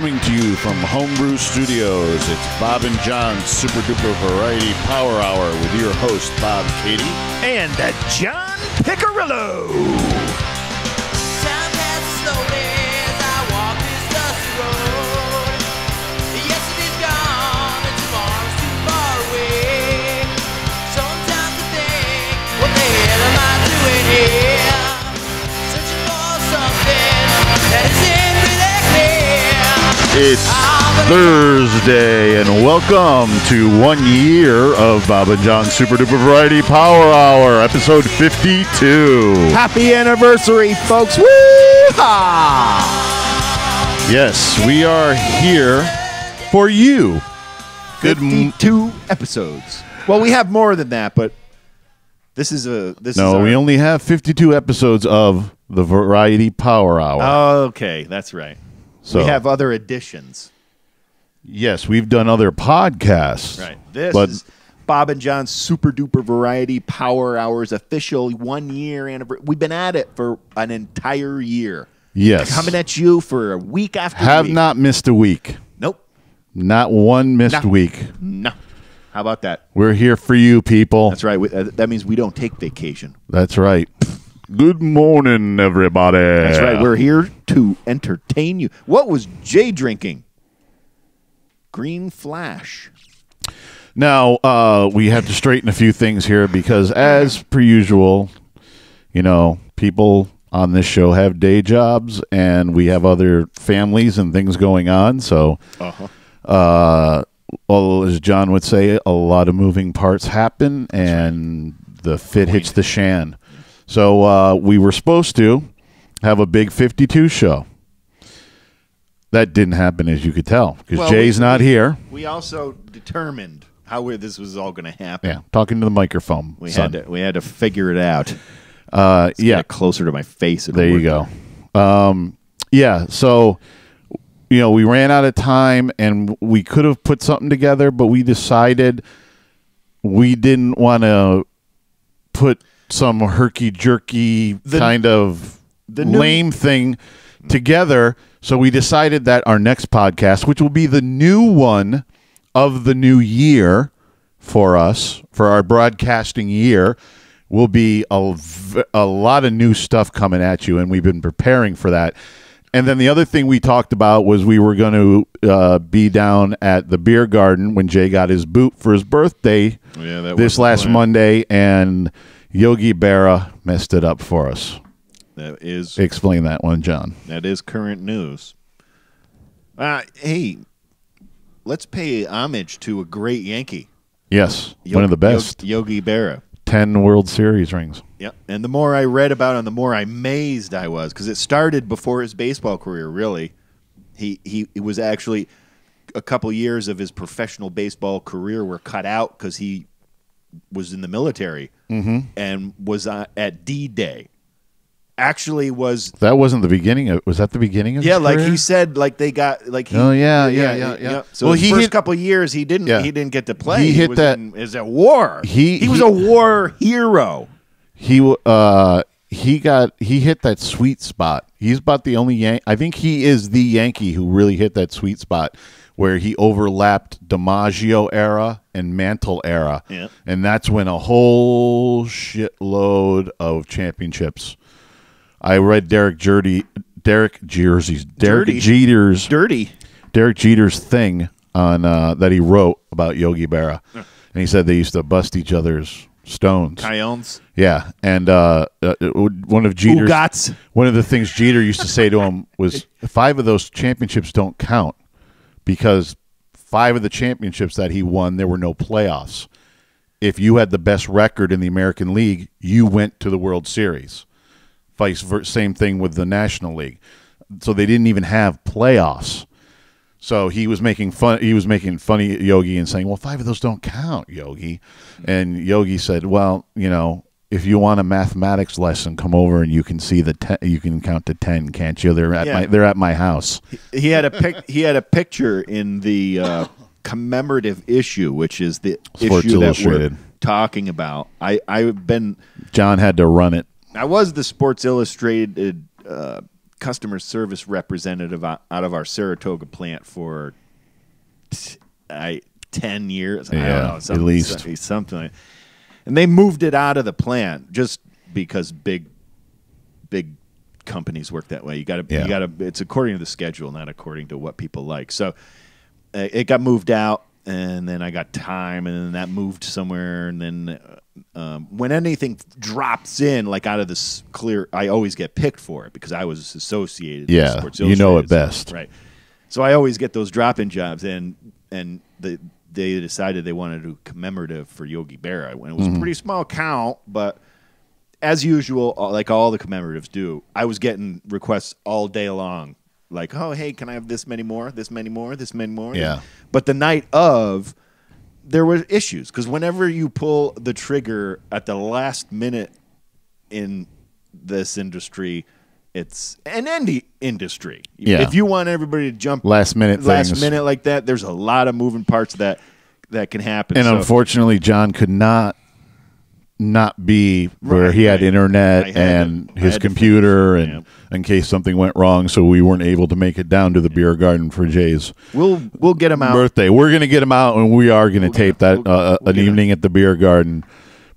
coming to you from Homebrew Studios. It's Bob and John's Super Duper Variety Power Hour with your host, Bob Katie. And John Picarillo. Time passes slowly as I walk this dusty road. Yesterday's gone and tomorrow's too far away. Sometimes I think, what the hell am I doing here? Searching for something that isn't really clear. It's Thursday, and welcome to 1 year of Bob and John's Super Duper Variety Power Hour, episode 52. Happy anniversary, folks. Woo-ha! Yes, we are here for you. 52 episodes. Well, we have more than that, but this is we only have 52 episodes of the Variety Power Hour. Okay, that's right. So we have other additions. Yes, we've done other podcasts. Right. This but is Bob and John's Super Duper Variety Power Hour's official 1 year anniversary. We've been at it for an entire year. yes, Coming at you for a week after have week. not missed a week. Nope. Not one missed No. week. No. How about that? We're here for you, people. That's right. That means we don't take vacation. That's right. Good morning, everybody. That's right. We're here to entertain you. What was Jay drinking? Green Flash. Now, we have to straighten a few things here because, as per usual, you know, people on this show have day jobs and we have other families and things going on. So, well, as John would say, a lot of moving parts happen and the fit hits the shan. So, we were supposed to have a big 52 show. That didn't happen, as you could tell, because Jay's not here. We also determined how this was all going to happen. Yeah, talking to the microphone. We son. had to figure it out. Yeah, Get closer to my face. there you go. Yeah, so you know, we ran out of time, and we could have put something together, but we decided we didn't want to put some herky-jerky kind of lame thing together. So we decided that our next podcast, which will be the new one of the new year for us, for our broadcasting year, will be a lot of new stuff coming at you, and we've been preparing for that. And then the other thing we talked about was we were going to be down at the beer garden when Jay got his boot for his birthday this last Monday, and Yogi Berra messed it up for us. That is Explain that one, John. That is current news. Hey, let's pay homage to a great Yankee. Yes, one of the best. Yogi Berra. 10 World Series rings. Yep. And the more I read about him, the more amazed I was, because it started before his baseball career, really. He was actually a couple years of his professional baseball career were cut out because he was in the military and was at D-Day. Actually was That wasn't the beginning of, was that the beginning of his like career? he said, like they got like he, yeah. So Well, his he first hit- couple of years he didn't get to play. He hit was that- is a war. He was a war hero. He hit that sweet spot. He's about the only I think he is the Yankee who really hit that sweet spot where he overlapped DiMaggio era and Mantle era. Yeah. And that's when a whole shitload of championships. I read Derek Jeter's thing on that he wrote about Yogi Berra, and he said they used to bust each other's stones. Coyones. Yeah, and one of the things Jeter used to say to him was 5 of those championships don't count because 5 of the championships that he won there were no playoffs. If you had the best record in the American League, you went to the World Series. Vice versa, same thing with the National League. So they didn't even have playoffs. So he was making fun. He was making funny at Yogi and saying, "Well, 5 of those don't count, Yogi." And Yogi said, "Well, you know, if you want a mathematics lesson, come over and you can see you can count to 10, can't you? They're at my house." He had a picture in the commemorative issue, which is the Sports issue that Illustrated. we're talking about. I've been John had to run it. I was the Sports Illustrated customer service representative out of our Saratoga plant for 10 years. I Yeah, don't know, at least. something. Like, and they moved it out of the plant just because big companies work that way. You got to. It's according to the schedule, not according to what people like. So it got moved out, and then I got time, and then that moved somewhere, and then when anything drops in, like out of this clear, I always get picked for it because I was associated. Yeah, with Sports you know it Illustrated, best. right? So I always get those drop-in jobs, and they decided they wanted to do commemorative for Yogi Berra. When it was a pretty small count, but as usual, like all the commemoratives do, I was getting requests all day long. Like, oh, hey, can I have this many more, this many more, this many more? Yeah. But the night of, there were issues because whenever you pull the trigger at the last minute in this industry, it's an indie industry. Yeah. If you want everybody to jump Last minute things. like that, there's a lot of moving parts that can happen. And So- unfortunately, John could not be where Right, he had right. internet I had and to- I his had to computer, finish, and in case something went wrong, so we weren't able to make it down to the beer garden for Jay's we'll get them out. birthday. We're going to get him out, and we are going to tape that we'll an get him. evening at the beer garden.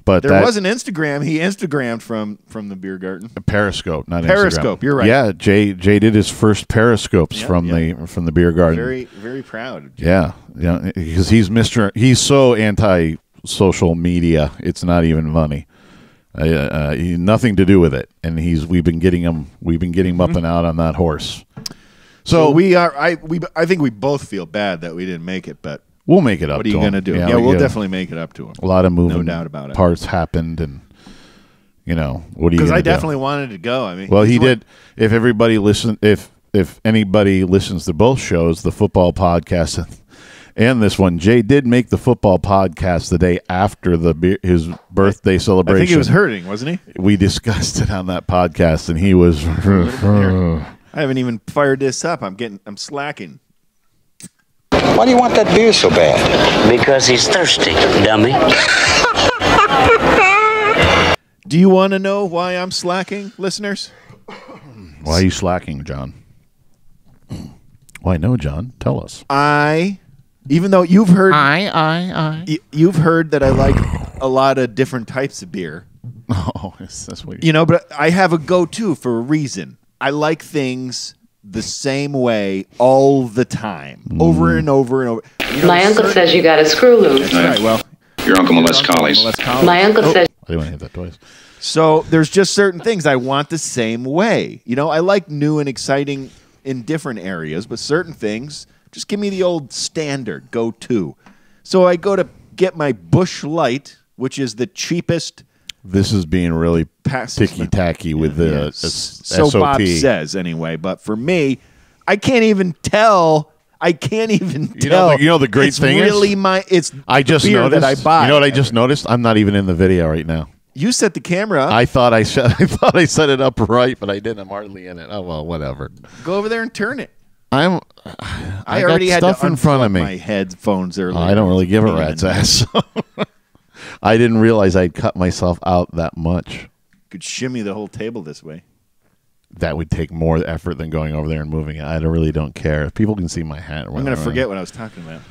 But There that was an Instagram. He Instagrammed from the beer garden. Periscope, not Periscope, Instagram. you're right. Yeah, Jay did his first Periscopes Yeah, from yeah. the beer garden. Very, very proud. Yeah, because he's so anti social media. It's not even funny. Nothing to do with it, and we've been getting him up and out on that horse. So So we are. I think we both feel bad that we didn't make it, but we'll make it up. what are you to going to him. do? Yeah, Yeah, we'll yeah. definitely make it up to him. A lot of moving, doubt about it. parts happened, and what are you? Because gonna I do? definitely wanted to go. I mean, Well, he he's one- did. If anybody listens to both shows, the football podcast and this one, Jay did make the football podcast the day after his birthday I celebration. think he was hurting, wasn't he? We discussed it on that podcast, and he was. I haven't even fired this up. I'm slacking. Why do you want that beer so bad? Because he's thirsty, dummy. Do you want to know why I'm slacking, listeners? Why are you slacking, John? Why no, John? Tell us. Even though you've heard, I. you've heard that I like a lot of different types of beer. Oh, is this what But I have a go-to for a reason. I like things the same way all the time, over and over and over. My uncle says you got a screw loose. That's right. Well, Your Uncle Molest Collies. My uncle says I didn't want to hit that twice. So there's just certain things I want the same way. I like new and exciting in different areas, but certain things just give me the old standard go-to. So I go to get my Busch Light, which is the cheapest. This is being really Passive. ticky-tacky with the Yeah, so SOP. Bob says anyway, but for me, I can't even tell. The great it's thing is- really it's I just the beer noticed. that I buy. You know what I just noticed? I'm not even in the video right now. You set the camera up. I thought I set it up right, but I didn't. I'm hardly in it. Oh well, whatever. Go over there and turn it. I already got had stuff to in front of unplug me. my headphones earlier. I don't really give a Pain in rat's the ass. I didn't realize I'd cut myself out that much. Could shimmy the whole table this way. That would take more effort than going over there and moving it. I really don't care. If people can see my hat. I'm going to forget what I was talking about.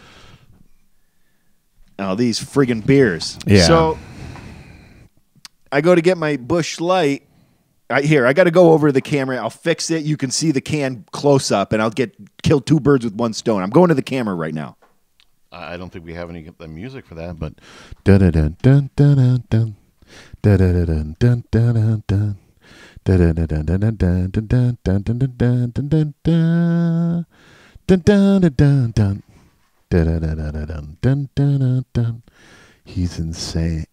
Oh, these friggin' beers. Yeah. So I go to get my Busch Light. I got to go over to the camera. I'll fix it. You can see the can close up, and I'll kill two birds with one stone. I'm going to the camera right now. I don't think we have any music for that, but dun dun dun dun dun dun dun dun dun dun dun. He's insane.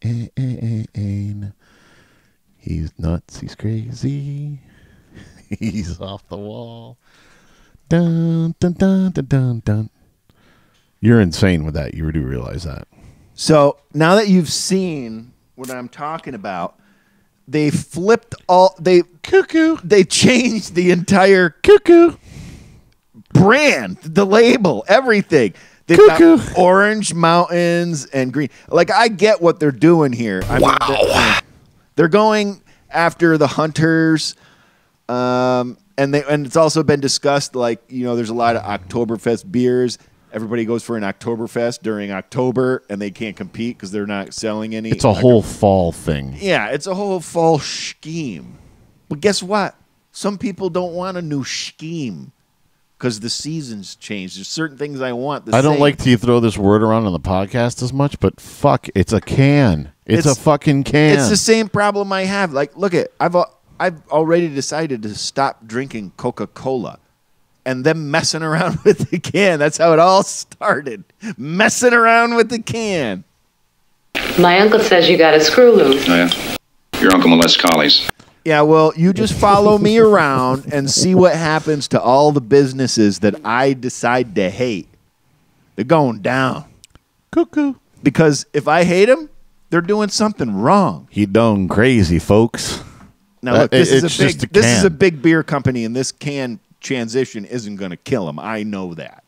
He's nuts. He's crazy. He's off the wall. Dun dun dun dun dun dun. You're insane with that. You do realize that. So now that you've seen what I'm talking about, they flipped all they changed the entire brand, the label, everything. They've got orange mountains and green. Like, I get what they're doing here. I mean, they're going after the hunters, and And it's also been discussed, like, there's a lot of Oktoberfest beers. Everybody goes for an Oktoberfest during October, and they can't compete because they're not selling any. It's a whole fall thing. Yeah, it's a whole fall scheme. But guess what? Some people don't want a new scheme because the seasons change. There's certain things I want. I don't like to throw this word around on the podcast as much, but fuck, it's a can. It's a fucking can. It's the same problem I have. Like, look I've already decided to stop drinking Coca-Cola. And them messing around with the can. That's how it all started. Messing around with the can. My uncle says you got a screw loose. Oh, yeah. Your uncle molests collies. Yeah, well, you just follow me around and see what happens to all the businesses that I decide to hate. They're going down. Cuckoo. Because if I hate them, they're doing something wrong. He done crazy, folks. Now, look, this is a can. big beer company, and this can transition isn't going to kill them. I know that.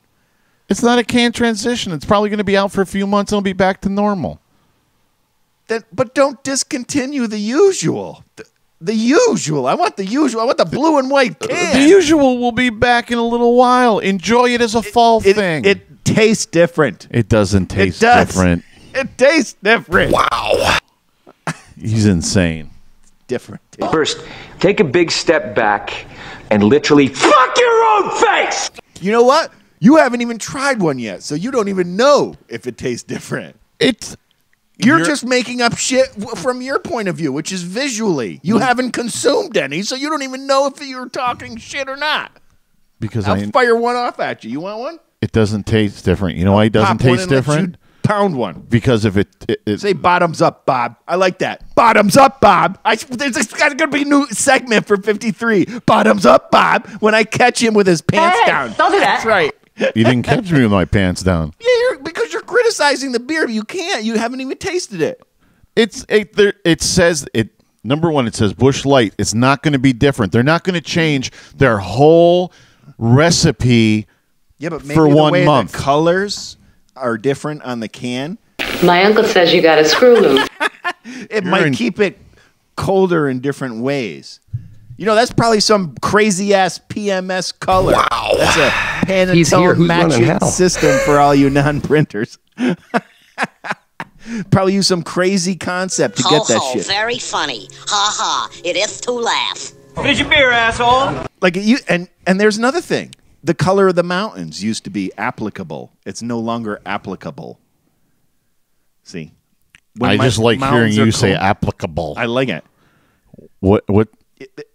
It's not a can transition. It's probably going to be out for a few months and it'll be back to normal. But don't discontinue the usual. The usual. I want the usual. I want the blue and white can. The usual will be back in a little while. Enjoy it as a fall thing. It tastes different. It doesn't taste does. different. It tastes different. Wow. He's insane. Different. First, take a big step back and literally fuck your own face! You know what? You haven't even tried one yet, so you don't even know if it tastes different. You're just making up shit from your point of view, which is visually. You haven't consumed any, so you don't even know if you're talking shit or not. Because I'll fire one off at you. You want one? It doesn't taste different. You know why it doesn't Pop one taste and let different? you pound one. Because if it Say bottoms up, Bob. I like that. Bottoms up, Bob. There's going to be a new segment for 53. Bottoms up, Bob. When I catch him with his pants down. don't do that. That's right. you didn't catch me with my pants down. Yeah, because you're criticizing the beer. You can't. You haven't even tasted it. It says it. Number one, it says Busch Light. It's not going to be different. They're not going to change their whole recipe. Yeah, but maybe for the 1 way month. the colors are different on the can. My uncle says you got a screw loose. It might keep it colder in different ways. That's probably some crazy ass PMS color. Wow, that's a Pantone matching system for all you non-printers. Probably use some crazy concept to get that shit. Very funny. Ha ha. It is to laugh. Finish your beer, asshole. Like and there's another thing. The color of the mountains used to be applicable. It's no longer applicable. See, I just like hearing you say applicable. I like it. What?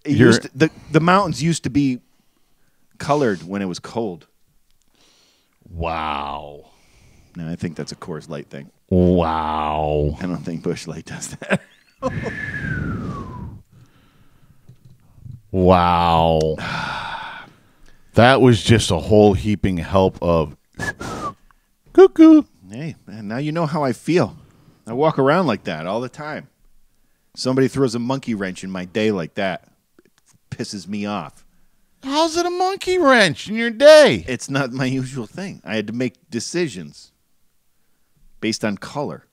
The mountains used to be colored when it was cold. Wow. No, I think that's a Coors Light thing. Wow. I don't think Busch Light does that. Wow. That was just a whole heaping help of cuckoo. Hey, man, now you know how I feel. I walk around like that all the time. Somebody throws a monkey wrench in my day like that. It pisses me off. How's it a monkey wrench in your day? It's not my usual thing. I had to make decisions based on color.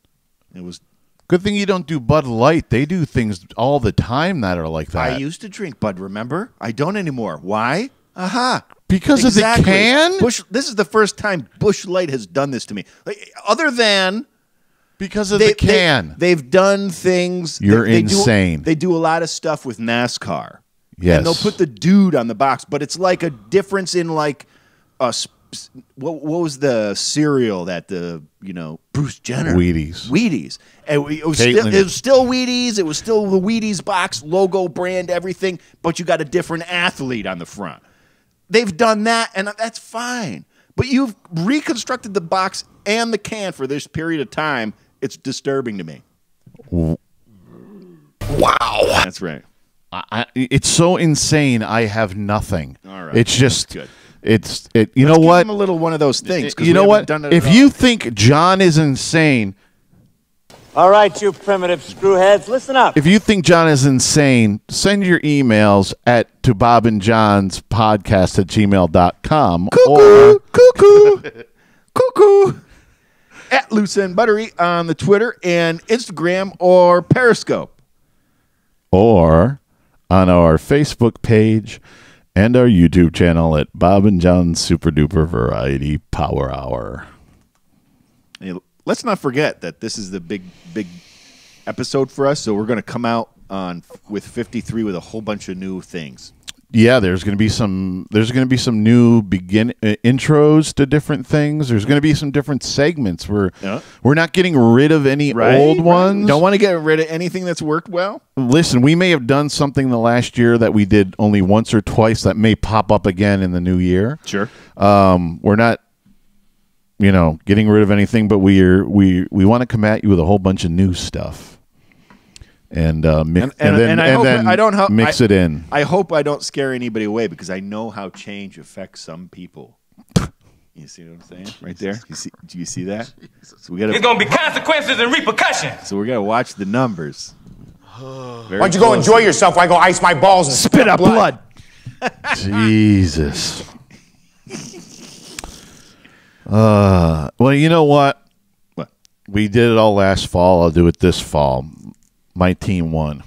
It was good thing you don't do Bud Light. They do things all the time that are like that. I used to drink Bud, remember? I don't anymore. Why? Aha. Because of the can? This is the first time Busch Light has done this to me. Like, other than because of the can. They've done things. You're insane. They do a lot of stuff with NASCAR. Yes. And they'll put the dude on the box, but it's like a difference in like what was the cereal that Bruce Jenner Wheaties. And it was still Wheaties. It was still the Wheaties box, logo, brand, everything, but you got a different athlete on the front. They've done that, and that's fine. But you've reconstructed the box and the can for this period of time. It's disturbing to me. Wow. That's right. It's so insane. I have nothing. All right. It's just good. You Let's know give what? them a little one of those things. You know what? If you think John is insane, all right, you primitive screwheads, listen up. If you think John is insane, send your emails to bobandjohnspodcast@gmail.com. Cuckoo, cuckoo, cuckoo. At Loose End Buttery on the Twitter and Instagram or Periscope. Or on our Facebook page And our YouTube channel at Bob and John's Super Duper Variety Power Hour. Hey, let's not forget that this is the big episode for us, so we're going to come out with 53 with a whole bunch of new things. Yeah, there's going to be some new intros to different things. There's going to be some different segments. We're not getting rid of any old ones. Don't want to get rid of anything that's worked well. Listen, we may have done something the last year that we did only once or twice that may pop up again in the new year. Sure. We're not getting rid of anything, but we want to come at you with a whole bunch of new stuff. And mix it in. I hope I don't scare anybody away because I know how change affects some people. You see what I'm saying? Right there. Do you see that? So There's gonna be consequences and repercussions. So we gotta watch the numbers. Why don't you go enjoy yourself while I go ice my balls and spit up blood? Jesus. Well, you know what? What? We did it all last fall. I'll do it this fall. My team won.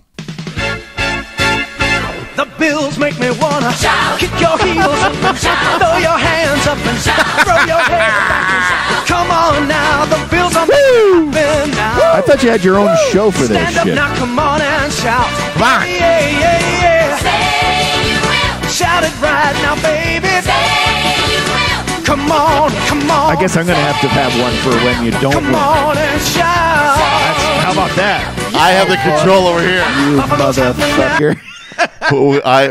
The Bills make me wanna shout, kick your heels up and shout, throw your hands up and shout, throw your head back and shout. Come on now, the Bills are now. I thought you had your own show for this shit. Stand up now, come on and shout. Come on. Yeah. Say you will. Shout it right now, baby. Say you will. Come on. I guess I'm gonna have to have one for when you don't Come win. on and shout. How about that? I have the control over here. You motherfucker.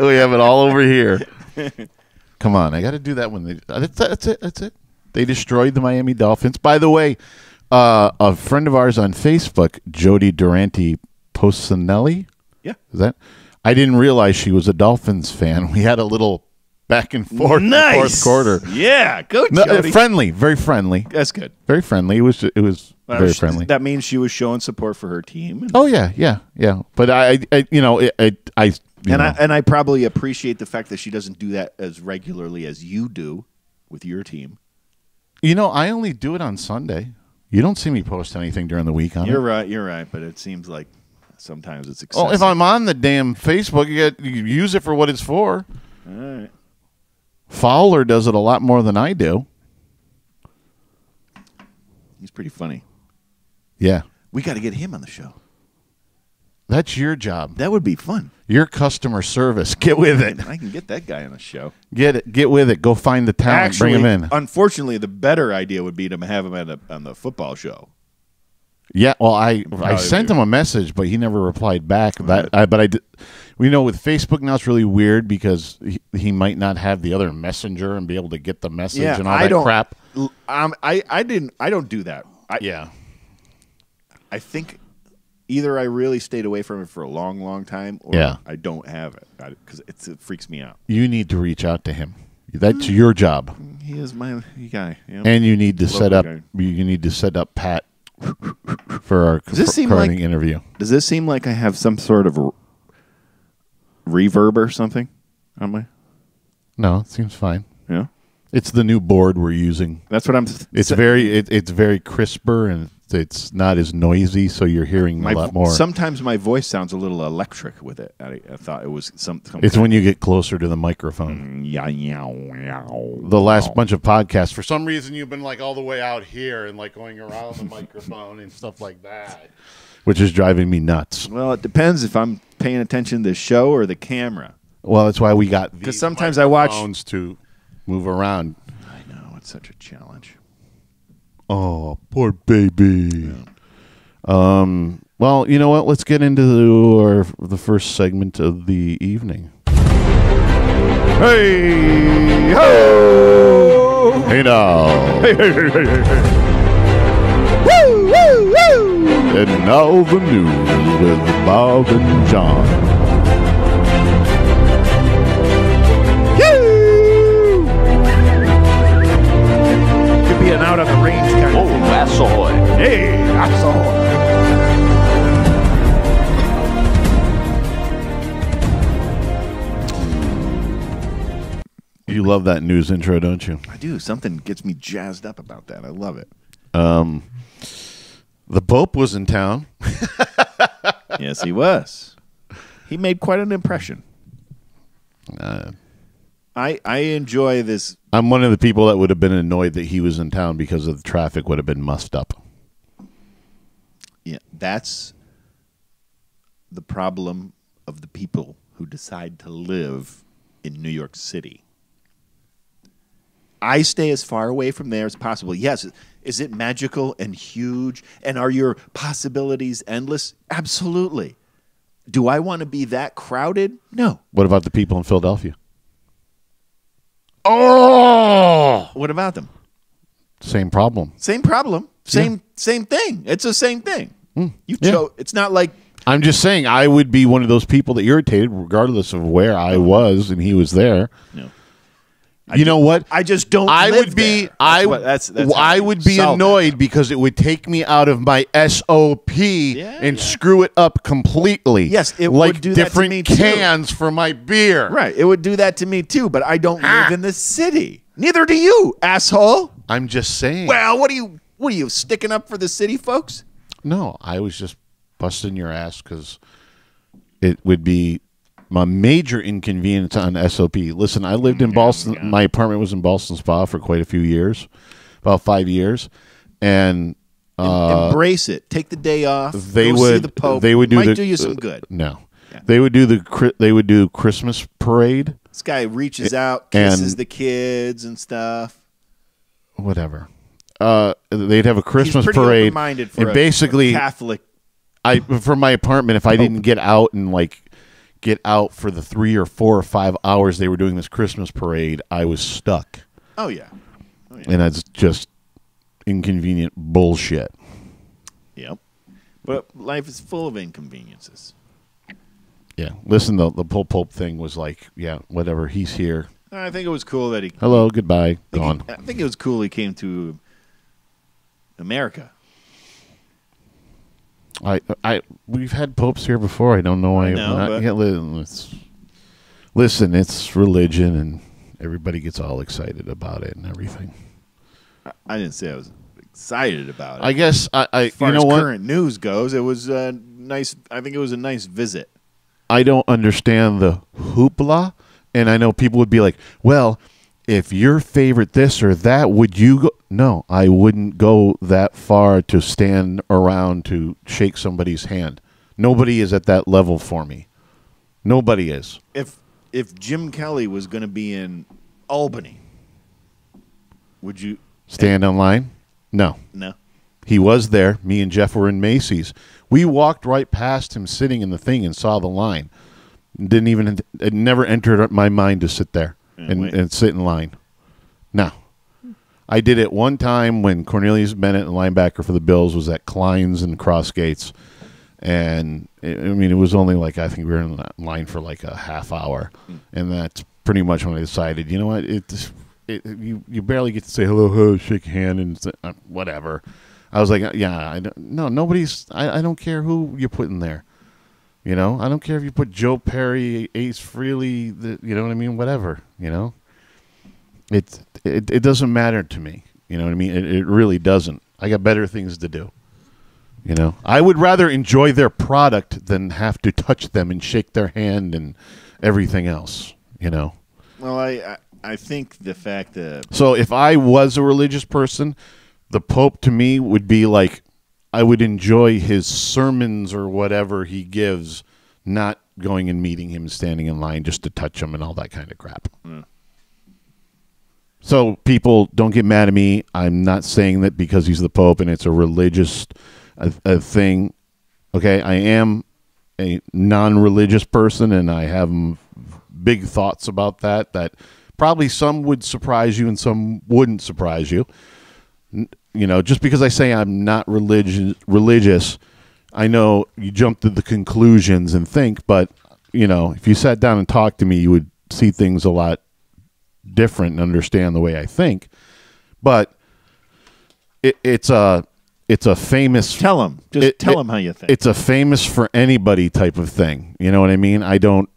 We have it all over here. Come on, I got to do that when they. That's it. They destroyed the Miami Dolphins. By the way, a friend of ours on Facebook, Jody Durante Pocinelli. Yeah, is that? I didn't realize she was a Dolphins fan. We had a little back and forth in the fourth quarter. Yeah, go Jody. Friendly, very friendly. That's good. Very friendly. It was very friendly. That means she was showing support for her team. Oh yeah. But I probably appreciate the fact that she doesn't do that as regularly as you do with your team. I only do it on Sunday. You don't see me post anything during the week on it. You're right. But it seems like sometimes it's excessive. Oh, if I'm on the damn Facebook, you use it for what it's for. All right. Fowler does it a lot more than I do. He's pretty funny. Yeah. We got to get him on the show. That's your job. That would be fun. Your customer service. Get with it. I can get that guy on the show. Get with it. Go find the talent. Actually, bring him in. Unfortunately, the better idea would be to have him on the football show. Yeah, well, I sent him a message, but he never replied back. But I did. With Facebook now, it's really weird because he might not have the other messenger and be able to get the message and all that crap. I don't do that. I think either I really stayed away from it for a long, long time, or I don't have it because it freaks me out. You need to reach out to him. That's your job. He is my guy, and you need to set up. You need to set up Pat for our recording interview. Does this seem like I have some sort of reverb or something on my? No, it seems fine. Yeah, it's the new board we're using. That's what I'm. It's very crisper and it's not as noisy, so you're hearing a lot more. Sometimes my voice sounds a little electric with it. I thought it was some it's when you get closer to the microphone. The last bunch of podcasts, for some reason, you've been like all the way out here and like going around the microphone and stuff like that, which is driving me nuts. Well, it depends if I'm paying attention to the show or the camera. Well, that's why we got because sometimes I watch phones to move around. I know it's such a challenge. Oh, poor baby. Yeah. Well, you know what? Let's get into the first segment of the evening. Hey, ho! Hey now. Hey. Woo, woo, woo! And now the news with Bob and John. Being out on the range kind of thing. That's ahoy. Hey, that's ahoy. You love that news intro, don't you? I do. Something gets me jazzed up about that. I love it. The Pope was in town. Yes, he was. He made quite an impression. I enjoy this. I'm one of the people that would have been annoyed that he was in town because of the traffic would have been mussed up. Yeah, that's the problem of the people who decide to live in New York City. I stay as far away from there as possible. Yes, is it magical and huge? And are your possibilities endless? Absolutely. Do I want to be that crowded? No. What about the people in Philadelphia? Oh! What about them? Same problem. Same problem. Same thing. It's the same thing. You Yeah. chose. It's not like I'm just saying I would be one of those people that irritated regardless of where I was and he was there. No. You know what? I just don't. I live would be. there. That's how I you would be solve annoyed that. because it would take me out of my SOP and screw it up completely. Yes, it like would do that to different me, too. cans for my beer. Right. It would do that to me too. But I don't live in the city. Neither do you, asshole. I'm just saying. Well, what are you sticking up for the city folks? No, I was just busting your ass because it would be my major inconvenience on SOP. Listen, I lived in Boston. My apartment was in Boston Spa for quite a few years, about 5 years, and embrace it. Take the day off. They go would. see the Pope. They would do Might the, do you some good. No, they would do They would do Christmas parade. This guy reaches out, kisses And- the kids and stuff. Whatever. They'd have a Christmas He's pretty parade, open-minded for and a basically, Catholic. from my apartment, if I didn't get out and get out for the 3 or 4 or 5 hours they were doing this Christmas parade, I was stuck. Oh yeah. And that's just inconvenient bullshit. Yep. But life is full of inconveniences. Yeah. Listen, the Pope thing was like, yeah, whatever. He's here. I think it was cool that he. Hello, goodbye, gone. I think it was cool he came to America. We've had popes here before. I don't know why. Listen, it's religion, and everybody gets all excited about it and everything. I didn't say I was excited about it. I guess as far you know as what? current news goes, it was nice. I think it was a nice visit. I don't understand the hoopla, and I know people would be like, "Well, if your favorite this or that, would you go?" No, I wouldn't go that far to stand around to shake somebody's hand. Nobody is at that level for me. Nobody is. If Jim Kelly was going to be in Albany, would you Stand in line? No. No. He was there. Me and Jeff were in Macy's. We walked right past him sitting in the thing and saw the line. It never entered my mind to sit there and sit in line. No. I did it one time when Cornelius Bennett, the linebacker for the Bills, was at Klein's and Crossgates. And, it was only I think we were in line for a half hour. And that's pretty much when I decided, you know what, you barely get to say hello, shake a hand, and whatever. I was like, yeah, nobody's, I don't care who you put in there. I don't care if you put Joe Perry, Ace Frehley, you know what I mean, whatever, It doesn't matter to me, you know what I mean? It really doesn't. I got better things to do. I would rather enjoy their product than have to touch them and shake their hand and everything else, Well, I think the fact that So if I was a religious person, the Pope to me would be I would enjoy his sermons or whatever he gives, not going and meeting him, standing in line just to touch him and all that kind of crap. So people don't get mad at me. I'm not saying that because he's the Pope and it's a religious a thing. Okay, I am a non-religious person and I have big thoughts about that probably some would surprise you and some wouldn't surprise you. Just because I say I'm not religious, I know you jump to the conclusions and think, but, if you sat down and talked to me, you would see things a lot different and understand the way I think. But it's a famous... Tell him. Tell him how you think. It's a famous for anybody type of thing. You know what I mean? I don't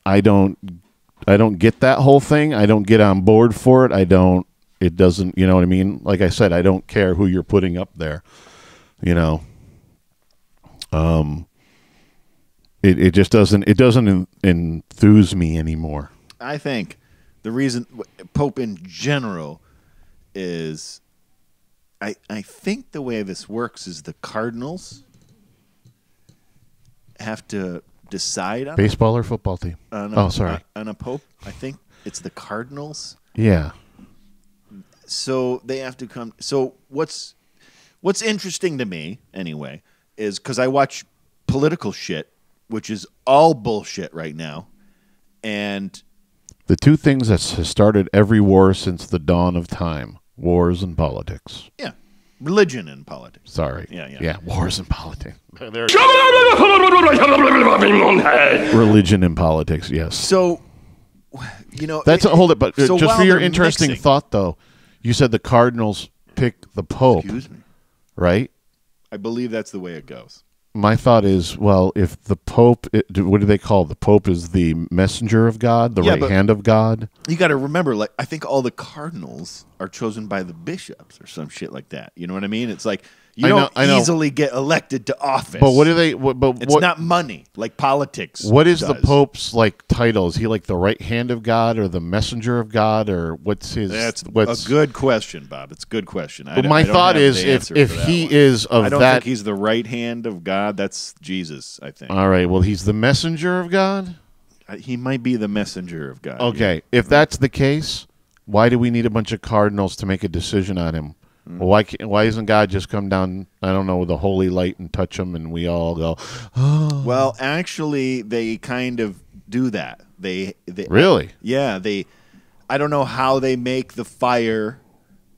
get that whole thing. I don't get on board for it. It doesn't, you know what I mean? Like I said, I don't care who you're putting up there. It just doesn't enthuse me anymore. I think The reason Pope in general is, I think the way this works is the Cardinals have to decide on baseball or football team. On a Pope. I think it's the Cardinals. Yeah. So they have to come. So what's interesting to me anyway is because I watch political shit, which is all bullshit right now, and the two things that has started every war since the dawn of time: wars and politics. Yeah, religion and politics. Sorry. Yeah. Wars and politics. Religion and politics. Yes. So, that's hold it. But so just for while your they're interesting mixing- thought, though, you said the Cardinals pick the Pope. Excuse me. Right. I believe that's the way it goes. My thought is, well, if the Pope, what do they call it? The Pope is the messenger of God, the right hand of God. You got to remember, like, I think all the cardinals are chosen by the bishops or some shit like that. You know what I mean? It's like you don't easily get elected to office. But what do they? It's not money like politics. What is does. the Pope's like title? Is he like the right hand of God or the messenger of God, or what's his? That's a good question, Bob. It's a good question. My thought is, if he is of I don't that, think he's the right hand of God. That's Jesus, I think. All right. Well, he's the messenger of God. He might be the messenger of God. Okay. Yeah. If that's the case, why do we need a bunch of cardinals to make a decision on him? Well, why doesn't God just come down, I don't know, with a holy light and touch him and we all go, oh. Well, actually, they kind of do that. They Really? Yeah. I don't know how they make the fire,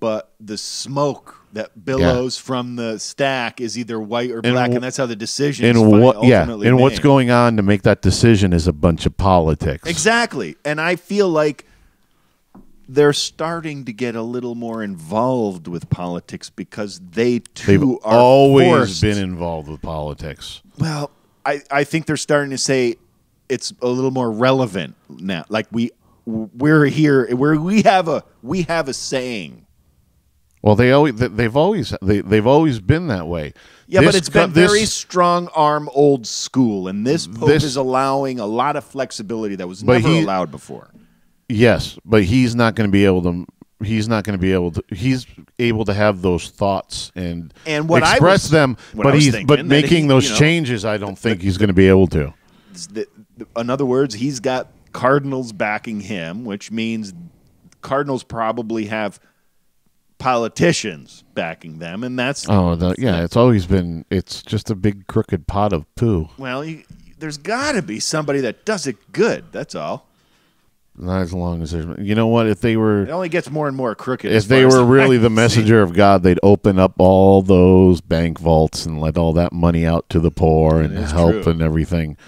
but the smoke that billows from the stack is either white or black, and that's how the decision is ultimately and made. what's going on to make that decision is a bunch of politics. Exactly. And I feel like they're starting to get a little more involved with politics because they've are always forced. been involved with politics. Well, I think they're starting to say it's a little more relevant now. Like we're here where we have a saying. Well, they've always been that way. Yeah, but it's been very strong arm old school, and this Pope is allowing a lot of flexibility that was never allowed before. Yes, but he's not going to be able to. He's not going to be able to. He's able to have those thoughts and express them, but making those changes, I don't think he's going to be able to. In other words, he's got Cardinals backing him, which means Cardinals probably have politicians backing them, and that's it's always been. It's just a big crooked pot of poo. Well, there's got to be somebody that does it good. That's all. Not as long as there's, you know what? If they were, it only gets more and more crooked. If they were really the messenger of God, they'd open up all those bank vaults and let all that money out to the poor and help and everything.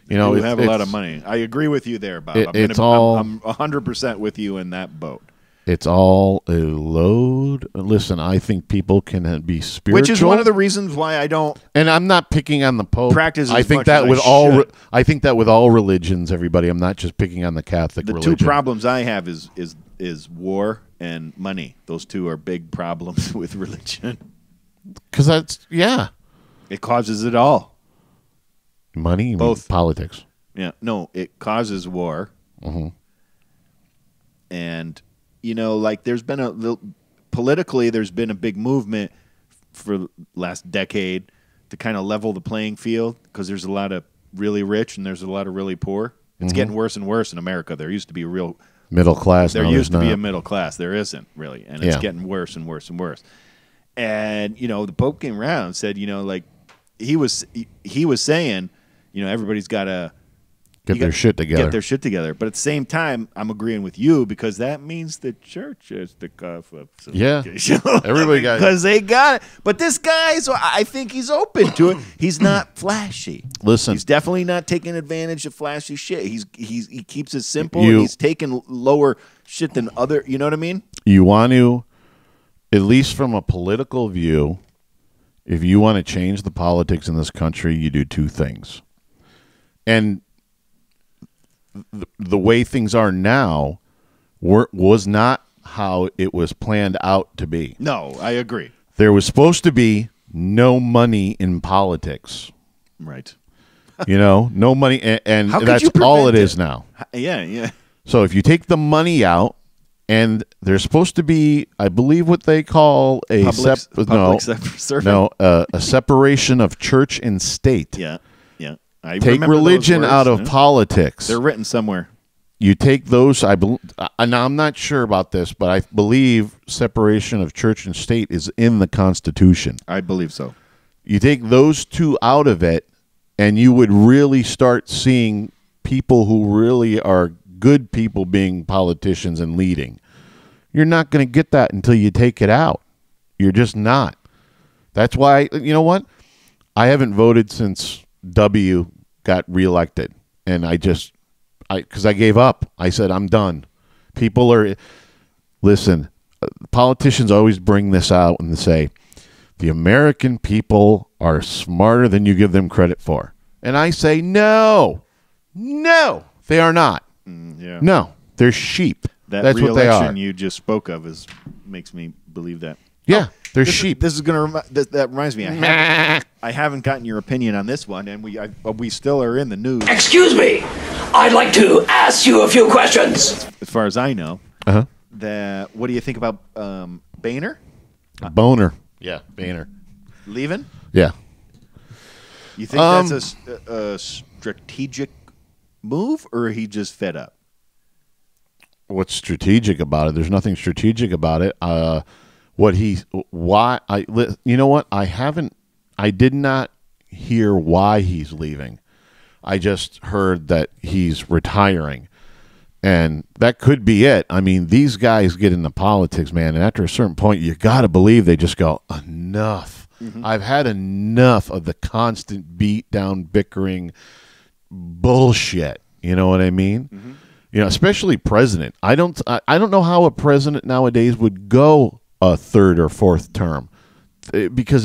You know, we have a lot of money. I agree with you there, Bob. I'm 100% with you in that boat. It's all a load. Listen, I think people can be spiritual, which is one of the reasons why I don't. And I'm not picking on the Pope. Practice. I think that with all. I think that with all religions, everybody. I'm not just picking on the Catholic religion. The two problems I have is war and money. Those two are big problems with religion. Because that's it causes it all. Money, both politics. Yeah, no, it causes war, and. Like there's been politically, there's been a big movement for the last decade to kind of level the playing field because there's a lot of really rich and there's a lot of really poor. It's getting worse and worse in America. There used to be a real middle class. There used to be a middle class. There isn't really, and it's getting worse and worse and worse. And the Pope came around and said, like he was saying, everybody's got to. Get their shit together. But at the same time, I'm agreeing with you because that means the church has to cough up some everybody got it. Because they got it. But this guy, so I think he's open to it. He's not flashy. Listen. He's definitely not taking advantage of flashy shit. He keeps it simple. And he's taking lower shit than other, you know what I mean? You want to, at least from a political view, if you want to change the politics in this country, you do two things. And the way things are now was not how it was planned out to be. No, I agree. There was supposed to be no money in politics. Right. No money, and that's all it is now. Yeah. So if you take the money out, and there's supposed to be, I believe, what they call a a separation of church and state. Yeah, yeah. I take remember religion those words, out of politics. They're written somewhere. You take those. Now I'm not sure about this, but I believe separation of church and state is in the Constitution. I believe so. You take those two out of it, and you would really start seeing people who really are good people being politicians and leading. You're not going to get that until you take it out. You're just not. That's why, you know what? I haven't voted since W got reelected. And because I gave up. I said, I'm done. Listen, politicians always bring this out and say, the American people are smarter than you give them credit for. And I say, no, they are not. Yeah. No, they're sheep. That's what they are. Re-election you just spoke of makes me believe that. Yeah, they're sheep. This is going to that reminds me. I haven't gotten your opinion on this one, and we still are in the news. Excuse me, I'd like to ask you a few questions. As far as I know, what do you think about Boehner? Boner, yeah, Boehner leaving. Yeah, you think that's a strategic move, or he just fed up? What's strategic about it? There's nothing strategic about it. You know what? I did not hear why he's leaving. I just heard that he's retiring. And that could be it. I mean, these guys get into politics, man, and after a certain point, you got to believe they just go, enough. Mm-hmm. I've had enough of the constant beat down, bickering bullshit. You know what I mean? Mm-hmm. You know, especially president. I don't know how a president nowadays would go a third or fourth term, because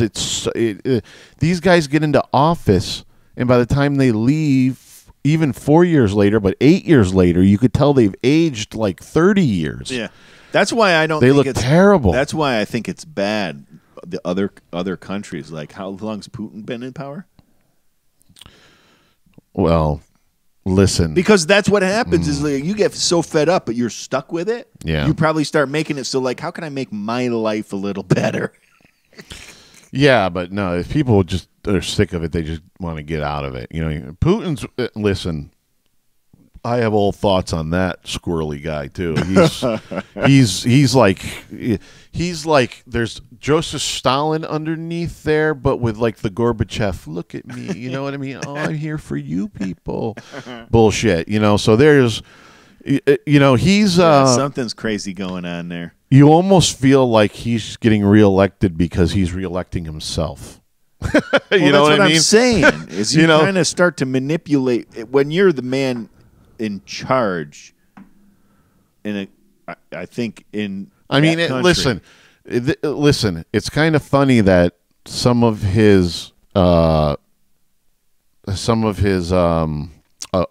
these guys get into office, and by the time they leave, even 4 years later, but 8 years later, you could tell they've aged like 30 years. Yeah, that's why I don't. They think look terrible. That's why I think it's bad. The other countries, like how long's Putin been in power? Well. Listen, because that's what happens is like, you get so fed up, but you're stuck with it. Yeah, you probably start making it so like, how can I make my life a little better? Yeah, but no, if people just are sick of it, they just want to get out of it. You know, Putin's. Listen, I have all thoughts on that squirrely guy too. He's like there's Joseph Stalin underneath there, but with like the Gorbachev. Look at me, you know what I mean? Oh, I'm here for you people. Bullshit, you know. So there's, you know, he's something's crazy going on there. You almost feel like he's getting reelected because he's reelecting himself. You know what I mean? I'm saying is you kind of start to manipulate when you're the man in charge. I think in. I mean, listen. It's kind of funny that some of his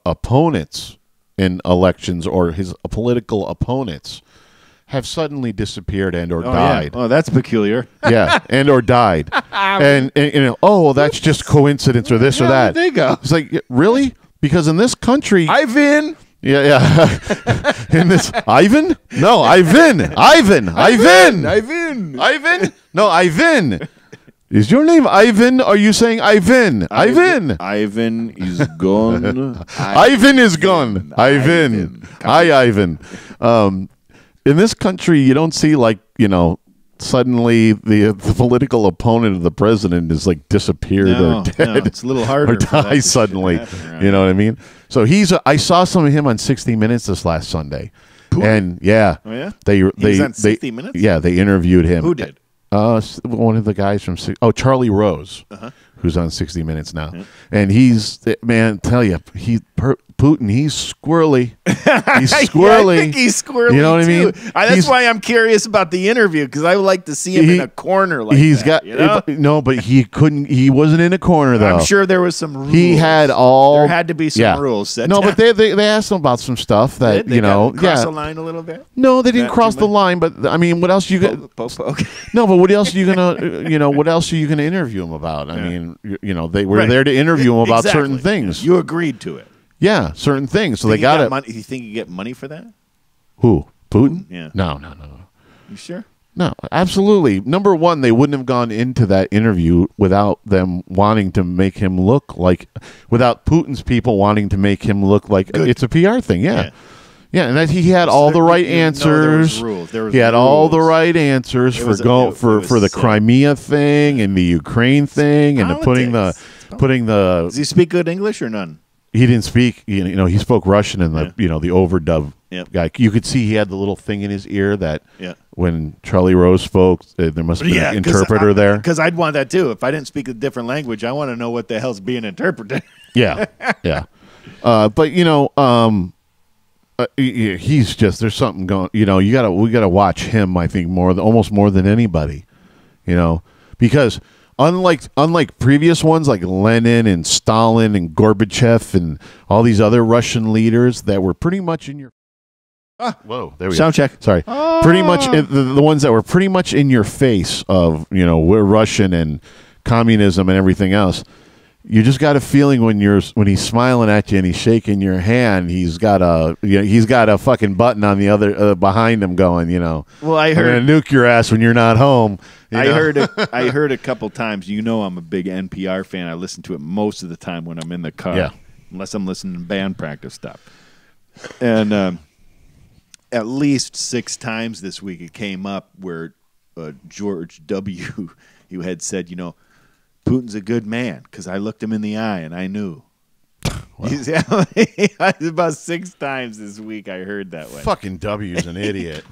opponents in elections, or his political opponents, have suddenly disappeared and or died. Yeah. Oh, that's peculiar. Yeah, and or died. and you know, well, that's just coincidence or this or that. There you go. It's like, really? Because in this country, Ivan. Yeah. In this, Ivan? No, Ivan. No, Ivan. Is your name Ivan? Are you saying Ivan? Ivan is gone. Ivan is gone. Ivan. Hi, Ivan. In this country, you don't see, like, you know, suddenly the political opponent of the president is like disappeared or dead. No, it's a little harder or dies suddenly. You know what I mean? So I saw some of him on 60 Minutes this last Sunday. Putin? And yeah, oh, yeah? He was on 60 Minutes? Yeah, they interviewed him. Who did? One of the guys from Charlie Rose, who's on 60 Minutes now, and he's tell you Putin, he's squirrely. He's squirrely. I think he's squirrely. You know what I mean? That's why I'm curious about the interview, because I would like to see him in a corner like that. You know? No, but he couldn't. He wasn't in a corner though. I'm sure there was some rules. He had There had to be some rules set down. But they asked him about some stuff that they cross the line a little bit. No, they didn't cross the line. But I mean, what else you got? Okay. No, but what else are you gonna? What else are you gonna interview him about? I mean, they were there to interview him about certain things. You agreed to it. Yeah, certain things. So they got got it. money. You think you get money for that? Who? Putin? Yeah. No. You sure? No, absolutely. Number one, they wouldn't have gone into that interview without them wanting to make him look like, without Putin's people wanting to make him look like it's a PR thing. Yeah. And that he had all the right answers. He had all the right answers for the Crimea thing and the Ukraine thing and putting the. Does he speak good English or none? He didn't speak. He spoke Russian and the the overdub guy. You could see he had the little thing in his ear that when Charlie Rose spoke, there must have been an interpreter there. Because I'd want that too. If I didn't speak a different language, I want to know what the hell's being interpreted. Yeah. But he's just, there's something going. We gotta watch him. I think almost more than anybody. Because. Unlike previous ones like Lenin and Stalin and Gorbachev and all these other Russian leaders that were pretty much in your whoa, there we Sound go. check. Sorry. Pretty much the ones that were pretty much in your face of, we're Russian and communism and everything else. You just got a feeling when he's smiling at you and he's shaking your hand, he's got a fucking button on the other behind him going, Well, I heard we're gonna nuke your ass when you're not home. I heard a couple times. I'm a big NPR fan. I listen to it most of the time when I'm in the car, unless I'm listening to band practice stuff. And at least 6 times this week it came up where George W. he had said, Putin's a good man because I looked him in the eye and I knew. Wow. About 6 times this week I heard that way. Fucking W's an idiot.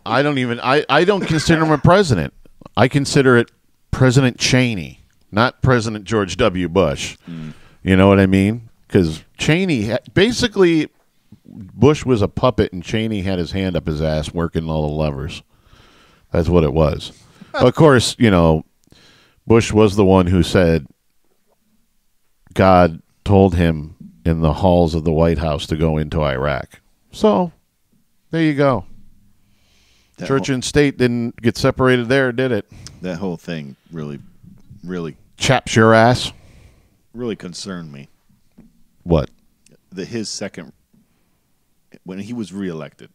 I don't consider him a president. I consider it President Cheney, not President George W. Bush. You know what I mean? Because Cheney, basically, Bush was a puppet and Cheney had his hand up his ass working all the levers. That's what it was. Of course, Bush was the one who said God told him in the halls of the White House to go into Iraq. So, there you go. Church and state didn't get separated there, did it? That whole thing really, really... chaps your ass? Really concerned me. What? His second... when he was reelected.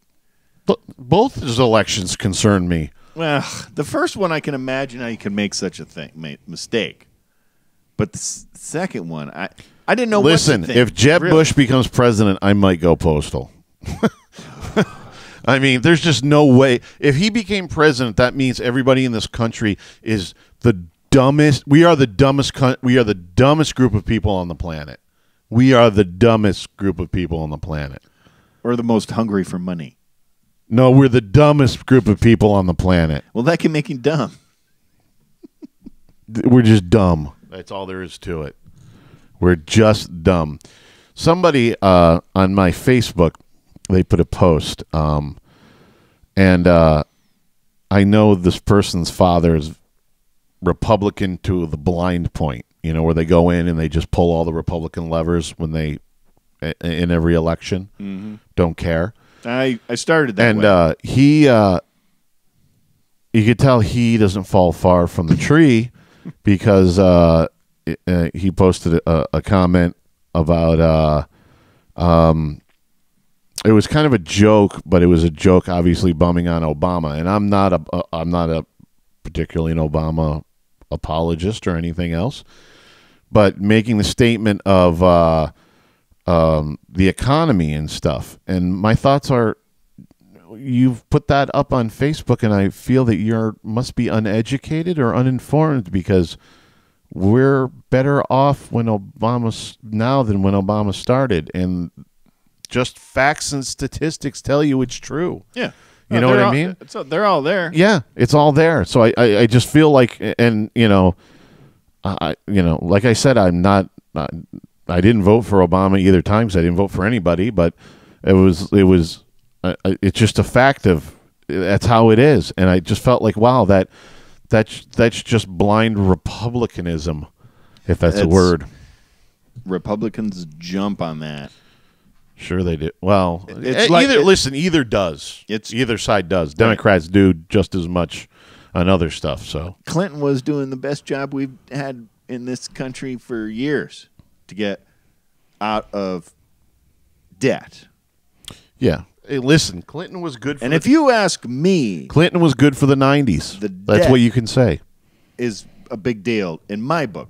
Both his elections concerned me. Well, the first one I can imagine how you can make such a mistake, but the second one, I didn't know. Listen, what to think. If Jeb Bush becomes president, I might go postal. I mean, there's just no way. If he became president, that means everybody in this country is the dumbest. We are the dumbest. We are the dumbest group of people on the planet. We are the dumbest group of people on the planet. Or the most hungry for money. No, we're the dumbest group of people on the planet. Well, that can make you dumb. We're just dumb. That's all there is to it. We're just dumb. Somebody on my Facebook, they put a post, and I know this person's father is Republican to the blind point, where they go in and they just pull all the Republican levers when they in every election. Mm-hmm. Don't care. I started that way. And you could tell he doesn't fall far from the tree because he posted a comment about it was kind of a joke, but it was a joke obviously bumming on Obama. And I'm not a particularly an Obama apologist or anything else, but making the statement of the economy and stuff. And my thoughts are, you've put that up on Facebook, and I feel that you must be uneducated or uninformed because we're better off when now than when Obama started. And just facts and statistics tell you it's true. Yeah. You know what I mean? They're all there. Yeah, it's all there. So I just feel like, and like I said, I didn't vote for Obama either time because I didn't vote for anybody, but it's just a fact of that's how it is. And I just felt like, wow, that's just blind republicanism, if that's a word. Republicans jump on that. Sure they do. Well, it's either does. Either side does. Democrats do just as much on other stuff. So Clinton was doing the best job we've had in this country for years to get out of debt. Yeah. Hey, listen, Clinton was good for And if you ask me, Clinton was good for the 90s. That's what you can say. Is a big deal in my book.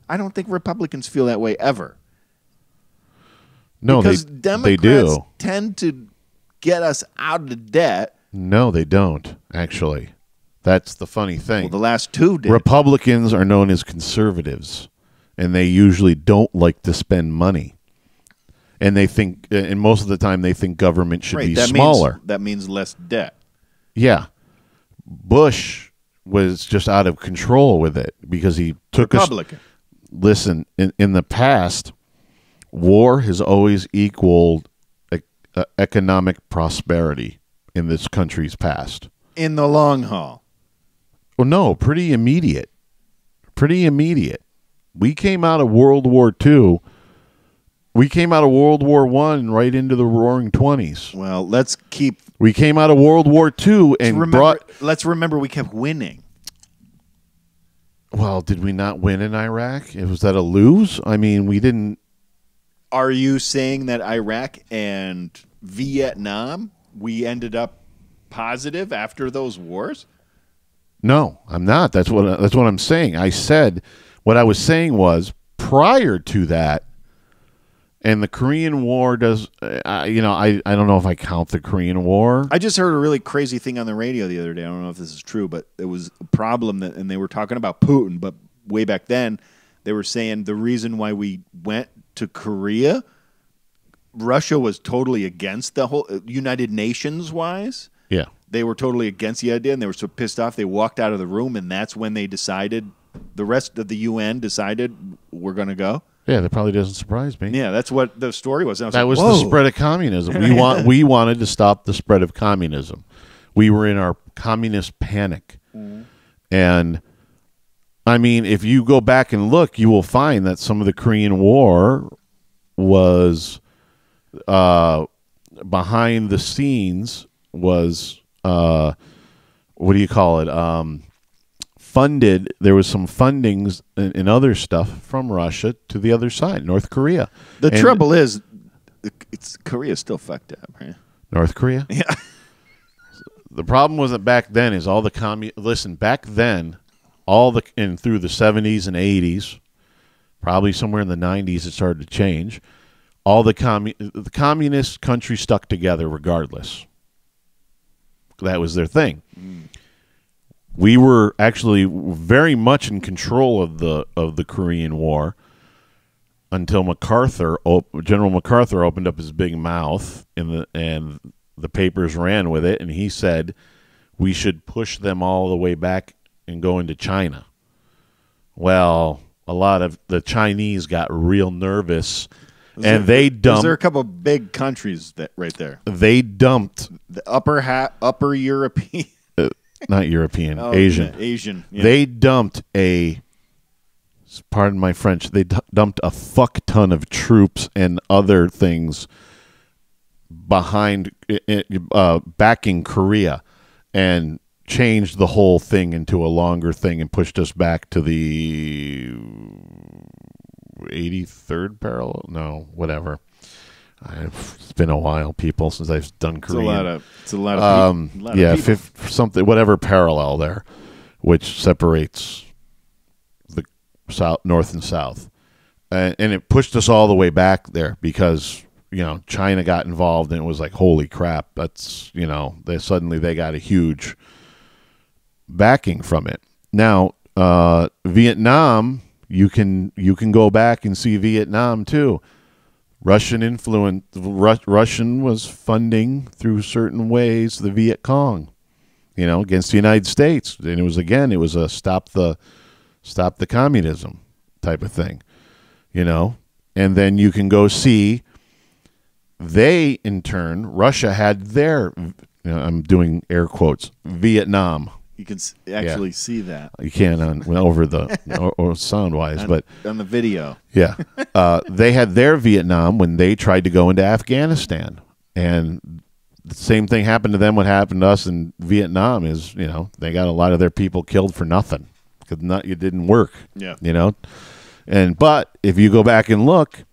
I don't think Republicans feel that way ever. No, because they Democrats do. tend to get us out of debt. No, they don't, actually. That's the funny thing. Well, the last two did. Republicans are known as conservatives, and they usually don't like to spend money. And they think, and most of the time, they think government should be smaller. That means less debt. Yeah. Bush was just out of control with it because he took Republican. Listen, in the past, war has always equaled economic prosperity in this country's past. In the long haul. Well, no, pretty immediate. Pretty immediate. We came out of World War II. We came out of World War I right into the Roaring 20s. Well, let's keep... We came out of World War II and Let's remember we kept winning. Well, did we not win in Iraq? Was that a lose? I mean, we didn't... Are you saying that Iraq and Vietnam, we ended up positive after those wars? No, I'm not. That's what I'm saying. I said what I was saying was prior to that, and the Korean War does. I don't know if I count the Korean War. I just heard a really crazy thing on the radio the other day. I don't know if this is true, but it was a problem that, and they were talking about Putin. But way back then, they were saying the reason why we went to Korea, Russia was totally against the whole United Nations wise. Yeah. They were totally against the idea, and they were so pissed off they walked out of the room, and that's when they decided, the rest of the UN decided we're going to go. Yeah, that probably doesn't surprise me. Yeah, that's what the story was. That was the spread of communism. We wanted to stop the spread of communism. We were in our communist panic. Mm-hmm. And, I mean, if you go back and look, you will find that some of the Korean War was behind the scenes was what do you call it? Funded. There was some fundings and other stuff from Russia to the other side, North Korea. The trouble is, Korea's still fucked up, right? North Korea. Yeah. The problem wasn't back then. Is all the listen back then, and through the 70s and 80s, probably somewhere in the 90s it started to change. All the communist countries stuck together regardless. That was their thing. We were actually very much in control of the Korean War until General MacArthur opened up his big mouth and the papers ran with it, and he said we should push them all the way back and go into China. Well, a lot of the Chinese got real nervous. They dumped. There are a couple of big countries right there. They dumped the upper European, not European, Asian. Yeah, Asian. Yeah. They dumped pardon my French. They dumped a fuck ton of troops and other things behind, backing Korea, and changed the whole thing into a longer thing and pushed us back to the 83rd parallel? No, whatever. It's been a while, people, since I've done Korean. It's a lot of people. Yeah, something, whatever parallel there, which separates the north and south, and it pushed us all the way back there because China got involved, and it was like, holy crap, that's they got a huge backing from it. Now, Vietnam. You can go back and see Vietnam too. Russian influence. Russian was funding through certain ways the Viet Cong, against the United States, and it was a stop the communism type of thing, and then you can go see. They in turn, Russia had their. I'm doing air quotes. Vietnam. You can actually see that. You can over the or sound wise, but on the video. Yeah, they had their Vietnam when they tried to go into Afghanistan, and the same thing happened to them. What happened to us in Vietnam is, they got a lot of their people killed for nothing because it didn't work. Yeah, but if you go back and look,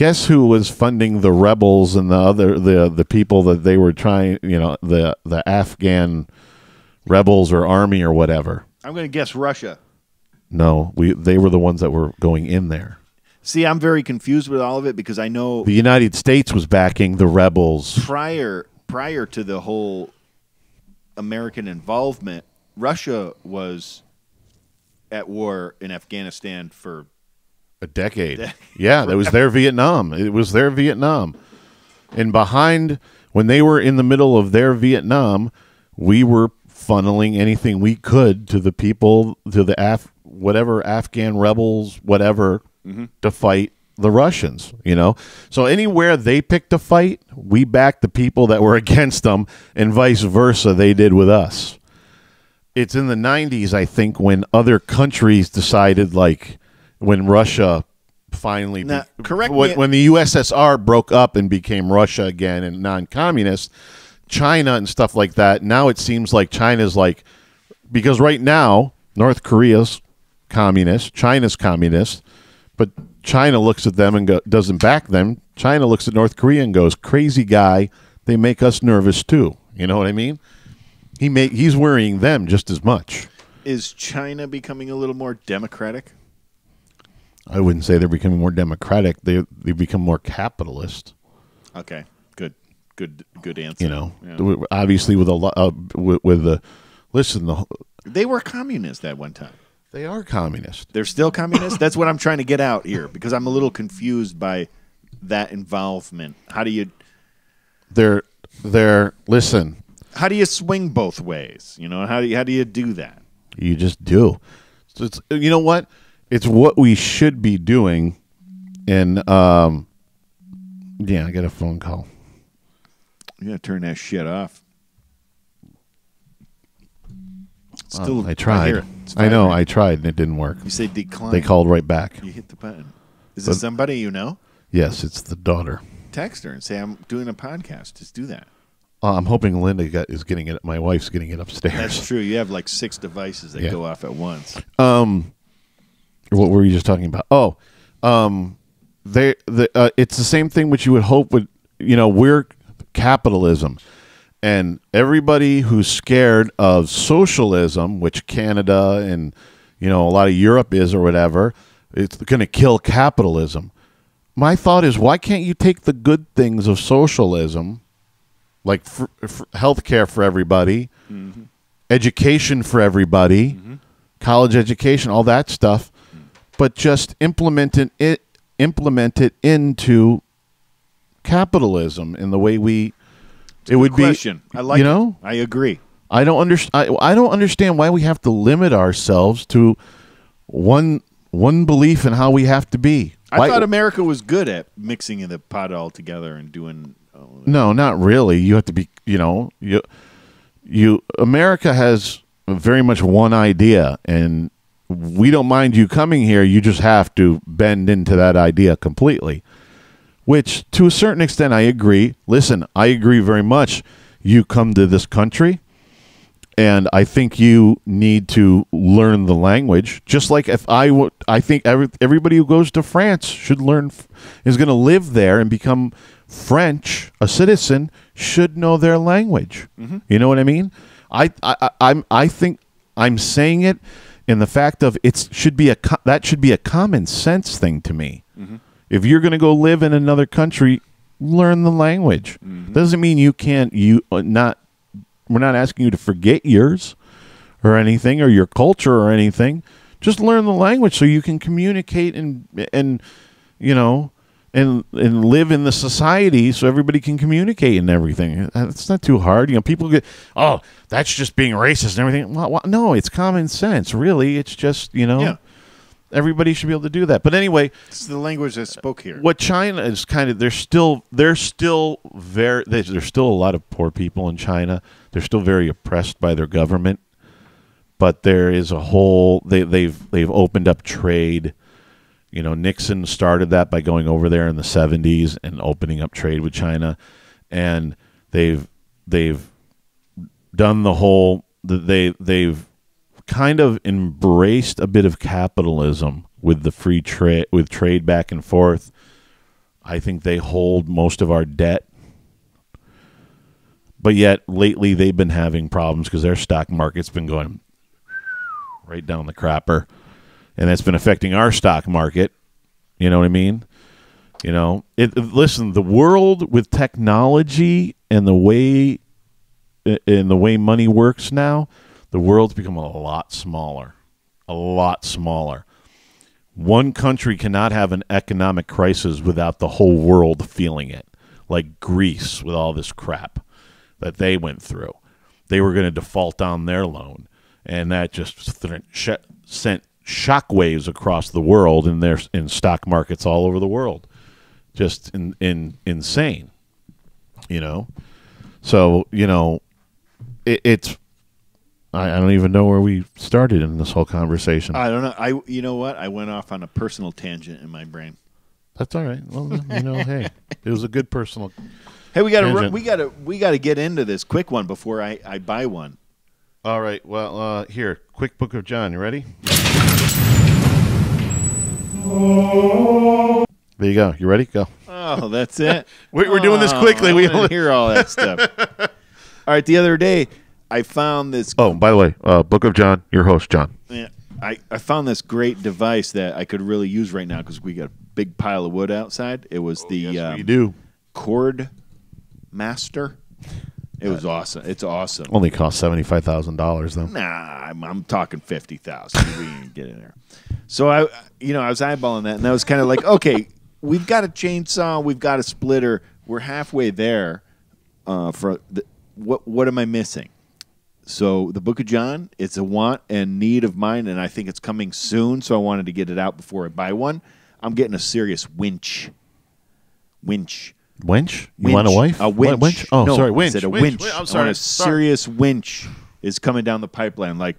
Guess who was funding the rebels and the people that they were trying, the Afghan rebels or army or whatever? I'm going to guess Russia. No, they were the ones that were going in there. See, I'm very confused with all of it because I know the United States was backing the rebels prior to the whole American involvement. Russia was at war in Afghanistan for a decade. Yeah, that was their Vietnam. It was their Vietnam. And when they were in the middle of their Vietnam, we were funneling anything we could to the people, to the Afghan rebels, whatever, to fight the Russians, So anywhere they picked a fight, we backed the people that were against them, and vice versa they did with us. It's in the 90s, I think, when other countries decided, like when Russia finally now, when the USSR broke up and became Russia again and non-communist, China and stuff like that. Now it seems like China's like, because right now North Korea's communist, China's communist, but China looks at them and doesn't back them. China looks at North Korea and goes, crazy guy, they make us nervous too. You know what I mean? He's worrying them just as much. Is China becoming a little more democratic? I wouldn't say they're becoming more democratic. They become more capitalist. Okay, good answer. Obviously with a lot with the they were communist at one time. They are communist. They're still communist? That's what I'm trying to get out here because I'm a little confused by that involvement. How do you listen. How do you swing both ways? How do you do that? You just do. So it's, you know what? It's what we should be doing. And I got a phone call. You got to turn that shit off. Still, I tried. I know. I tried and it didn't work. You say decline. They called right back. You hit the button. Is it somebody you know? Yes, it's the daughter. Text her and say, I'm doing a podcast. Just do that. I'm hoping Linda is getting it. My wife's getting it upstairs. That's true. You have like 6 devices that go off at once. What were you just talking about? Oh, it's the same thing which you would hope would, we're capitalism. And everybody who's scared of socialism, which Canada and, a lot of Europe is or whatever, it's going to kill capitalism. My thought is, why can't you take the good things of socialism, like health care for everybody, education for everybody, college education, all that stuff, but just implement it into capitalism in the way we. It would be. I like. I agree. I don't understand. I don't understand why we have to limit ourselves to one belief in how we have to be. I thought America was good at mixing the pot all together and doing. No, not really. You have to be. America has very much one idea, and we don't mind you coming here. You just have to bend into that idea completely. Which, to a certain extent, I agree. Listen, I agree very much. You come to this country, and I think you need to learn the language. Just like I think everybody who goes to France should is going to live there and become French, a citizen, should know their language. You know what I mean? I think I'm saying it in the fact of that should be a common sense thing to me. If you're going to go live in another country, learn the language. Doesn't mean you can't. We're not asking you to forget yours or anything or your culture or anything. Just learn the language so you can communicate and live in the society so everybody can communicate and everything. It's not too hard. People get, oh, that's just being racist and everything. Well, no, it's common sense. Really, it's just Yeah. Everybody should be able to do that. But anyway, it's the language I spoke here. What China is there's still a lot of poor people in China. They're still very oppressed by their government. But there is a whole they've opened up trade. Nixon started that by going over there in the 70s and opening up trade with China, and they've done the whole they've kind of embraced a bit of capitalism with the free trade, with trade back and forth, I think they hold most of our debt. But yet, lately, they've been having problems because their stock market's been going right down the crapper. And that's been affecting our stock market. You know what I mean? You know, listen, the world with technology and the way money works now, the world's become a lot smaller. A lot smaller. One country cannot have an economic crisis without the whole world feeling it. Like Greece with all this crap that they went through. They were going to default on their loan, and that just sent shockwaves across the world in stock markets all over the world. Just insane, you know. So, you know, it's I don't even know where we started in this whole conversation. I don't know. You know what? I went off on a personal tangent in my brain. That's all right. Well, you know, hey, it was a good personal. Hey, we got to get into this quick one before I buy one. All right. Well, here, quick Book of John. You ready? There you go. You ready? Go. Oh, that's it. We're doing this quickly. We don't hear all that stuff. All right. The other day, I found this. Oh, by the way, Book of John. Your host, John. Yeah, I found this great device that I could really use right now because we got a big pile of wood outside. It was yes, we do. Cord Master. It was awesome. It's awesome. Only cost $75,000 though. Nah, I'm talking 50,000. We didn't get in there. So I was eyeballing that, and I was kind of like, okay, we've got a chainsaw, we've got a splitter, we're halfway there. What am I missing? So the Book of John, it's a want and need of mine, and I think it's coming soon. So I wanted to get it out before I buy one. I'm getting a serious winch. Winch? You want a wife? A winch. What, winch? Oh, no, sorry, winch. I said a winch. winch. I'm sorry. A serious winch is coming down the pipeline, like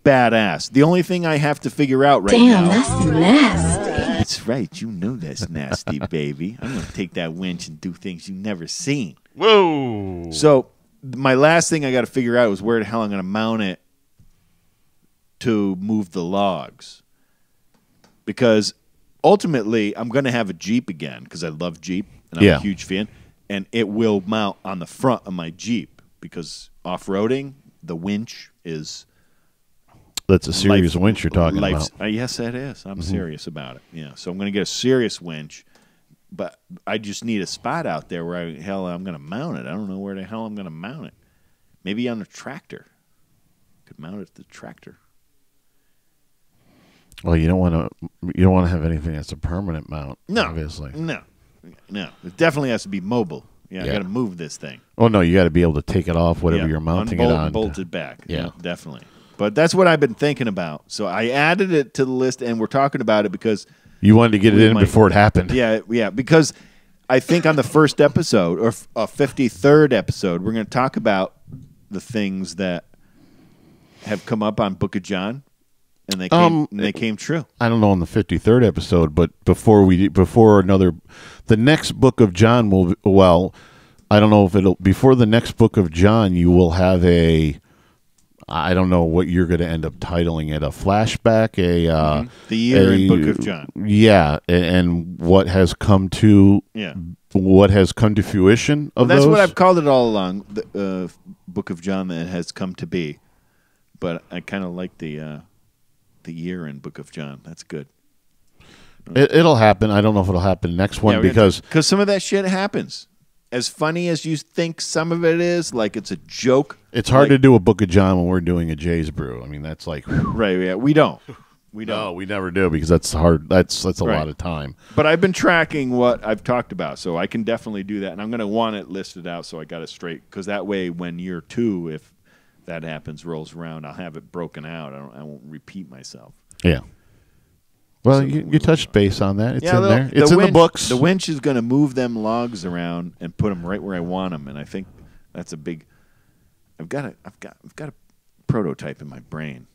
badass. The only thing I have to figure out right now. Damn, that's nasty. That's right. You know that's nasty, baby. I'm going to take that winch and do things you've never seen. Whoa. So my last thing I got to figure out is where the hell I'm going to mount it to move the logs. Because ultimately, I'm going to have a Jeep again because I love Jeep. And I'm a huge fan. And it will mount on the front of my Jeep because off-roading, the winch is... That's a serious winch you're talking about. Yes, it is. I'm serious about it. Yeah, so I'm going to get a serious winch, but I just need a spot out there where I'm going to mount it. I don't know where the hell I'm going to mount it. Maybe on a tractor. Could mount it to the tractor. Well, you don't want to have anything that's a permanent mount. No, obviously. No. It definitely has to be mobile. Yeah. I got to move this thing. Oh no, you got to be able to take it off, whatever you're mounting it on. Bolt it back. Yeah, definitely. But that's what I've been thinking about. So I added it to the list, and we're talking about it because you wanted to get it in before it happened. Yeah. Because I think on the first episode or 53rd episode, we're going to talk about the things that have come up on Book of John. And they came true. I don't know on the 53rd episode, but the next Book of John will. Well, I don't know if before the next Book of John you will have I don't know what you're going to end up titling it, a flashback, the year in Book of John. Yeah, and what has come to fruition of that's those? what I've called it all along, the Book of John that has come to be. But I kind of like the year in Book of John. That's good. It'll happen. I don't know if it'll happen next one because some of that shit happens. As funny as you think some of it is, like it's a joke. It's hard to do a Book of John when we're doing a Jay's Brew. I mean, that's like right. Yeah, we don't. No, we never do because that's hard. That's a lot of time. But I've been tracking what I've talked about, so I can definitely do that, and I'm going to want it listed out so I got it straight. Because that way, when year 2, if that happens, rolls around, I'll have it broken out. I won't repeat myself. Yeah. Well, you touched base on that. It's in there. It's in the books. The winch is going to move them logs around and put them right where I want them, and I think that's a big. I've got a prototype in my brain.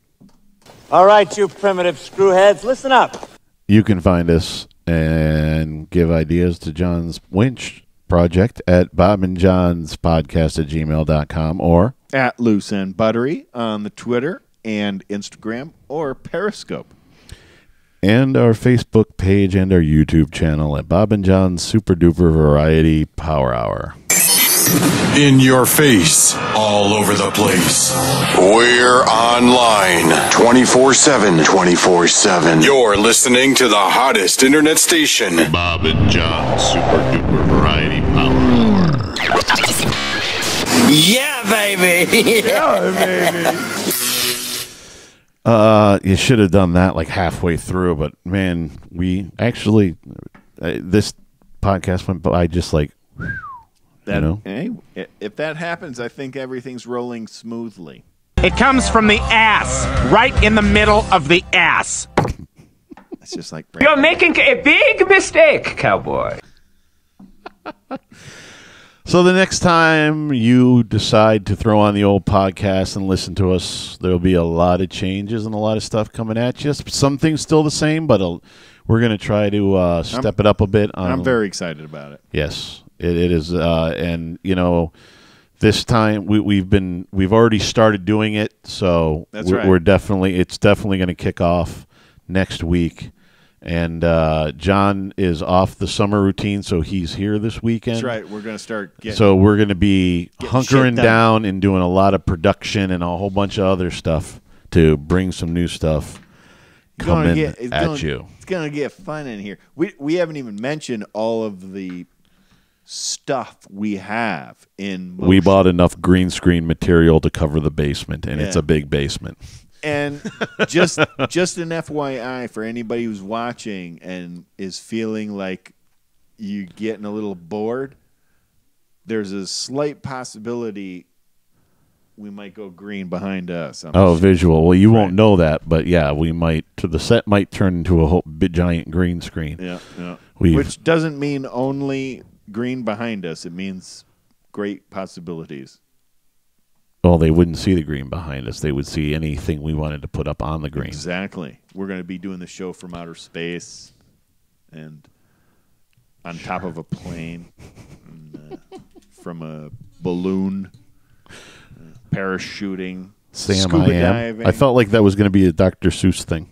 All right, you primitive screwheads, listen up. You can find us and give ideas to John's winch project at bobandjohnspodcast@gmail.com or at Loose End Buttery on the Twitter and Instagram or Periscope. and our Facebook page and our YouTube channel at Bob and John's Super Duper Variety Power Hour. In your face, all over the place. We're online 24/7. 24/7. You're listening to the hottest internet station. Bob and John's Super Duper Variety Power Hour. Yeah, baby. Yeah, baby. You should have done that like halfway through, but man, we actually this podcast went by just like. Hey, if that happens, I think everything's rolling smoothly. It comes from the ass, right in the middle of the ass. It's just like you're making a big mistake, cowboy. So the next time you decide to throw on the old podcast and listen to us, there'll be a lot of changes and a lot of stuff coming at you. Some things still the same, but we're going to try to step it up a bit. I'm very excited about it. Yes. It is, and this time we've already started doing it, so we're definitely it's definitely going to kick off next week. And John is off the summer routine, so he's here this weekend. That's right. We're going to start. So we're going to be hunkering down and doing a lot of production and a whole bunch of other stuff to bring some new stuff coming at you. It's going to get fun in here. We haven't even mentioned all of the stuff we have in motion. We bought enough green screen material to cover the basement, and it's a big basement. And just an FYI for anybody who's watching and is feeling like you're getting a little bored, there's a slight possibility we might go green behind us. Visual. Well, you won't know that, but yeah, we might. The set might turn into a whole big giant green screen. Yeah. Which doesn't mean only green behind us. It means great possibilities. Well, they wouldn't see the green behind us. They would see anything we wanted to put up on the green. Exactly. We're going to be doing the show from outer space and on top of a plane, and, from a balloon, parachuting, scuba diving. I felt like that was going to be a Dr. Seuss thing.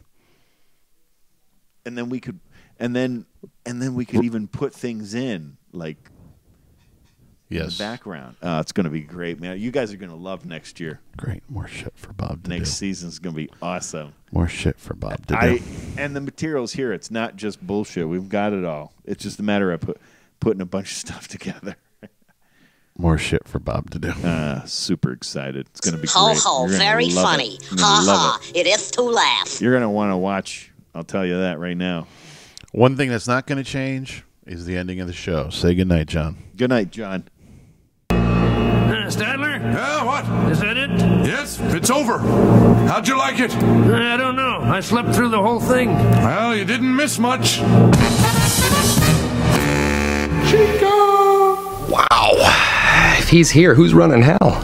And then we could, and then we could even put things in like in the background. It's going to be great, man. You guys are going to love next year. Great, more shit for Bob to do. Next season's going to be awesome. More shit for Bob to do. And the material's here. It's not just bullshit. We've got it all. It's just a matter of putting a bunch of stuff together. More shit for Bob to do. Super excited. It's going to be great. Ho, ho, very funny. Ha, ha, it is to laugh. You're going to want to watch. I'll tell you that right now. One thing that's not going to change is the ending of the show. Say goodnight, John. Good night, John. Stadler? Yeah, what? Is that it? Yes, it's over. How'd you like it? I don't know. I slept through the whole thing. Well, you didn't miss much. Chico! Wow. If he's here, who's running hell?